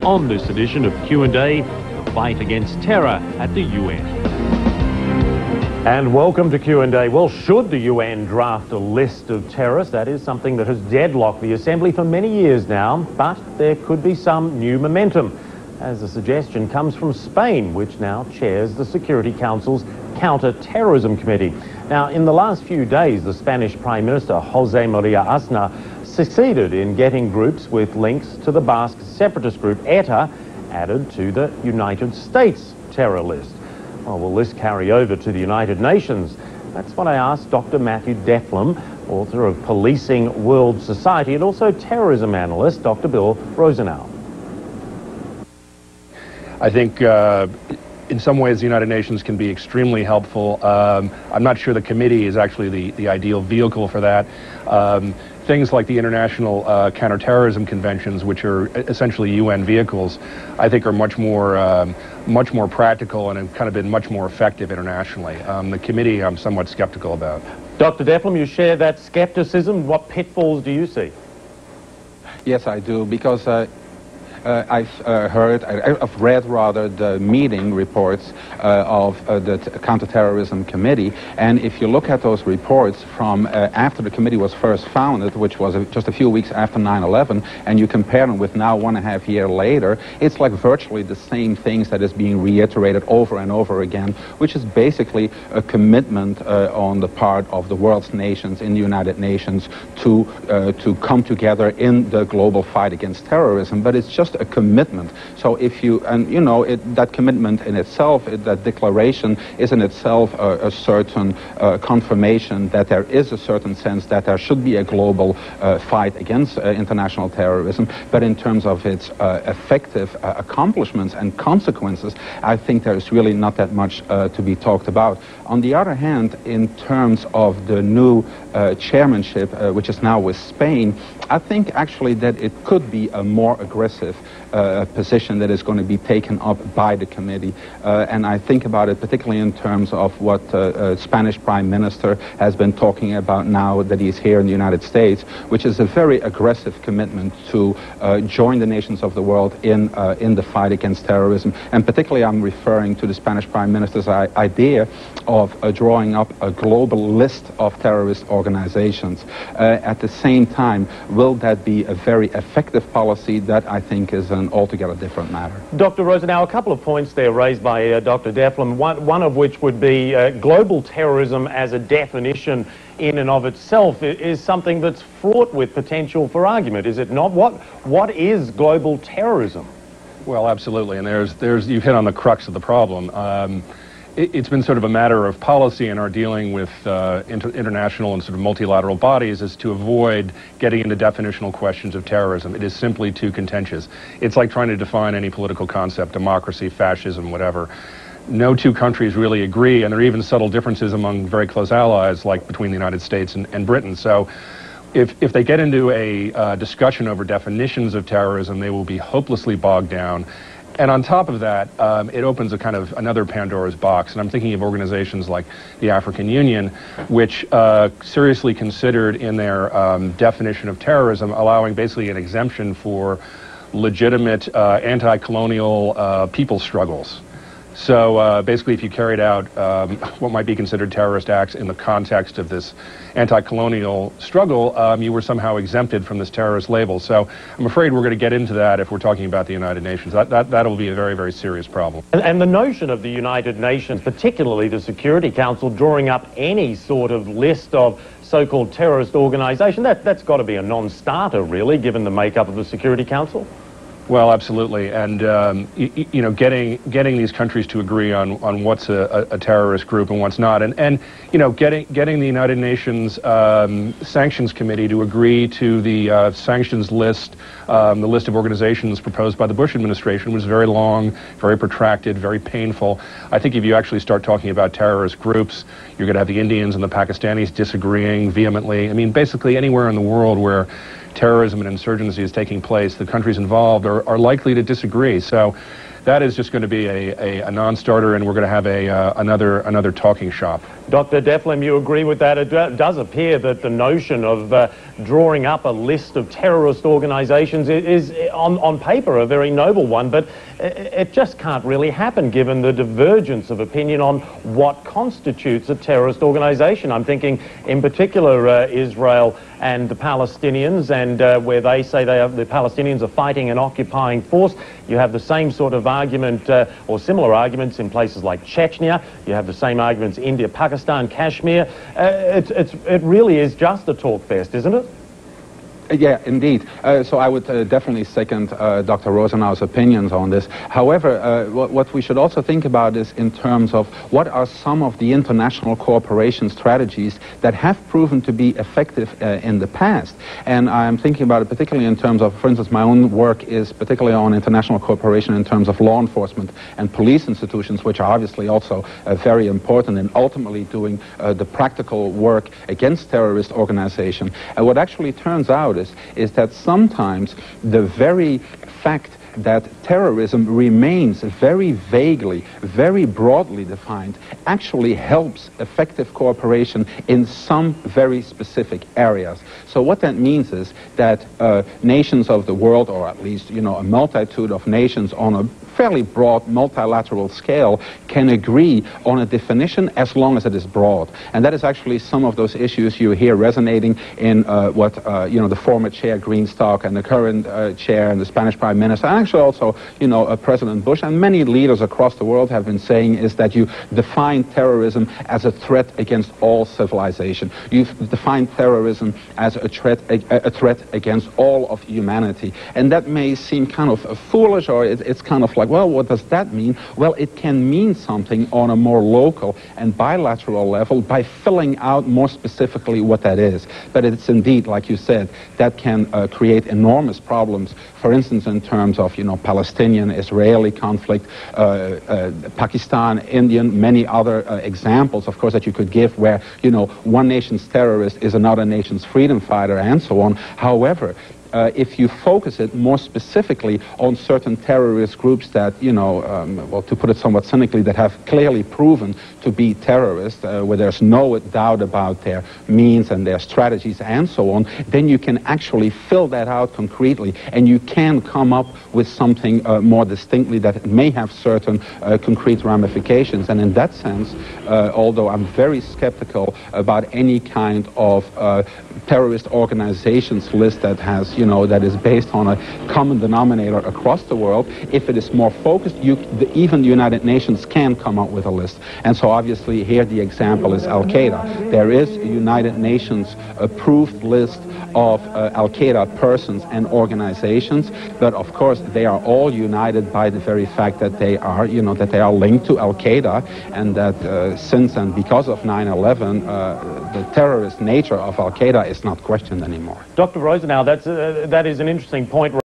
on this edition of Q&A, the fight against terror at the UN. And welcome to Q&A. Well, should the UN draft a list of terrorists? That is something that has deadlocked the Assembly for many years now, but there could be some new momentum, as the suggestion comes from Spain, which now chairs the Security Council's counter-terrorism committee. Now, in the last few days, the Spanish Prime Minister, José María Aznar, succeeded in getting groups with links to the Basque separatist group ETA added to the United States terror list. Well, will this carry over to the United Nations? That's what I asked Dr. Mathieu, author of Policing World Society, and also terrorism analyst Dr. Bill Rosenau. I think in some ways the United Nations can be extremely helpful. I'm not sure the committee is actually the ideal vehicle for that. Things like the international counter-terrorism conventions, which are essentially UN vehicles, I think are much more practical and have kind of been much more effective internationally. The committee I'm somewhat skeptical about. Dr. Deflem, you share that skepticism. What pitfalls do you see? Yes, I do, because I've read rather the meeting reports of the Counter-Terrorism Committee, and if you look at those reports from after the committee was first founded, which was just a few weeks after 9/11, and you compare them with now 1.5 years later, it's like virtually the same things that is being reiterated over and over again, which is basically a commitment on the part of the world's nations in the United Nations to come together in the global fight against terrorism. But it's just a commitment. So if you, and you know, that commitment in itself, that declaration is in itself a certain confirmation that there is a certain sense that there should be a global fight against international terrorism. But in terms of its effective accomplishments and consequences, I think there is really not that much to be talked about. On the other hand, in terms of the new chairmanship, which is now with Spain, I think actually that it could be a more aggressive position that is going to be taken up by the committee. And I think about it particularly in terms of what Spanish Prime Minister has been talking about now that he's here in the United States, which is a very aggressive commitment to join the nations of the world in the fight against terrorism. And particularly I'm referring to the Spanish Prime Minister's idea of drawing up a global list of terrorist organizations. At the same time, will that be a very effective policy? That I think is an altogether different matter. Dr. Rosenau, a couple of points there raised by Dr. Deflem, one of which would be global terrorism as a definition in and of itself is something that's fraught with potential for argument, is it not? What is global terrorism? Well, absolutely, and you've hit on the crux of the problem. It's been sort of a matter of policy in our dealing with international and sort of multilateral bodies is to avoid getting into definitional questions of terrorism. It is simply too contentious. It's like trying to define any political concept, democracy, fascism, whatever. No two countries really agree, and there are even subtle differences among very close allies, like between the United States and Britain. So if they get into a discussion over definitions of terrorism, they will be hopelessly bogged down. And on top of that, it opens a kind of another Pandora's box. And I'm thinking of organizations like the African Union, which seriously considered in their definition of terrorism, allowing basically an exemption for legitimate anti-colonial people struggles. So basically, if you carried out what might be considered terrorist acts in the context of this anti-colonial struggle, you were somehow exempted from this terrorist label. So I'm afraid we're going to get into that if we're talking about the United Nations. That'll be a very, very serious problem. And the notion of the United Nations, particularly the Security Council, drawing up any sort of list of so-called terrorist organization, that's got to be a non-starter, really, given the makeup of the Security Council. Well, absolutely, and you know, getting these countries to agree on what's a terrorist group and what's not, and you know, getting the United Nations Sanctions Committee to agree to the sanctions list, the list of organizations proposed by the Bush administration was very long, very protracted, very painful. I think if you actually start talking about terrorist groups, you're going to have the Indians and the Pakistanis disagreeing vehemently. I mean, basically anywhere in the world where terrorism and insurgency is taking place, the countries involved are likely to disagree. So that is just going to be a non-starter, and we're going to have another talking shop. Dr. Deflem, you agree with that? It does appear that the notion of drawing up a list of terrorist organisations is on paper a very noble one, but it just can't really happen given the divergence of opinion on what constitutes a terrorist organisation. I'm thinking in particular Israel and the Palestinians, and where they say the Palestinians are fighting an occupying force. You have the same sort of argument or similar arguments in places like Chechnya. You have the same arguments India, Pakistan, Kashmir. It really is just a talk fest, isn't it? Yeah, indeed. So I would definitely second Dr. Rosenau's opinions on this. However, what we should also think about is in terms of what are some of the international cooperation strategies that have proven to be effective in the past. And I'm thinking about it particularly in terms of, for instance, my own work is particularly on international cooperation in terms of law enforcement and police institutions, which are obviously also very important in ultimately doing the practical work against terrorist organizations. And what actually turns out is that sometimes the very fact that terrorism remains very vaguely, very broadly defined, actually helps effective cooperation in some very specific areas. So what that means is that nations of the world, or at least, a multitude of nations on a fairly broad multilateral scale, can agree on a definition as long as it is broad. And that is actually some of those issues you hear resonating in what the former chair Greenstock and the current chair and the Spanish Prime Minister, and actually also President Bush and many leaders across the world have been saying, is that you define terrorism as a threat against all civilization. You've defined terrorism as a threat against all of humanity. And that may seem kind of foolish, or it's kind of like, well, what does that mean? Well, it can mean something on a more local and bilateral level by filling out more specifically what that is. But it's indeed, like you said, that can create enormous problems, for instance, in terms of, Palestinian-Israeli conflict, Pakistan, Indian, many other examples, of course, that you could give where, one nation's terrorist is another nation's freedom fighter and so on. However, if you focus it more specifically on certain terrorist groups that, well, to put it somewhat cynically, that have clearly proven to be terrorists, where there's no doubt about their means and their strategies and so on, then you can actually fill that out concretely, and you can come up with something more distinctly that may have certain concrete ramifications. And in that sense, although I'm very skeptical about any kind of terrorist organizations list that has, that is based on a common denominator across the world, if it is more focused, even the United Nations can come up with a list. And so obviously here the example is Al-Qaeda. There is a United Nations approved list of Al-Qaeda persons and organizations, but of course they are all united by the very fact that they are, that they are linked to Al-Qaeda, and that since and because of 9/11, the terrorist nature of Al-Qaeda is not questioned anymore. Dr. Rosenau, that is an interesting point.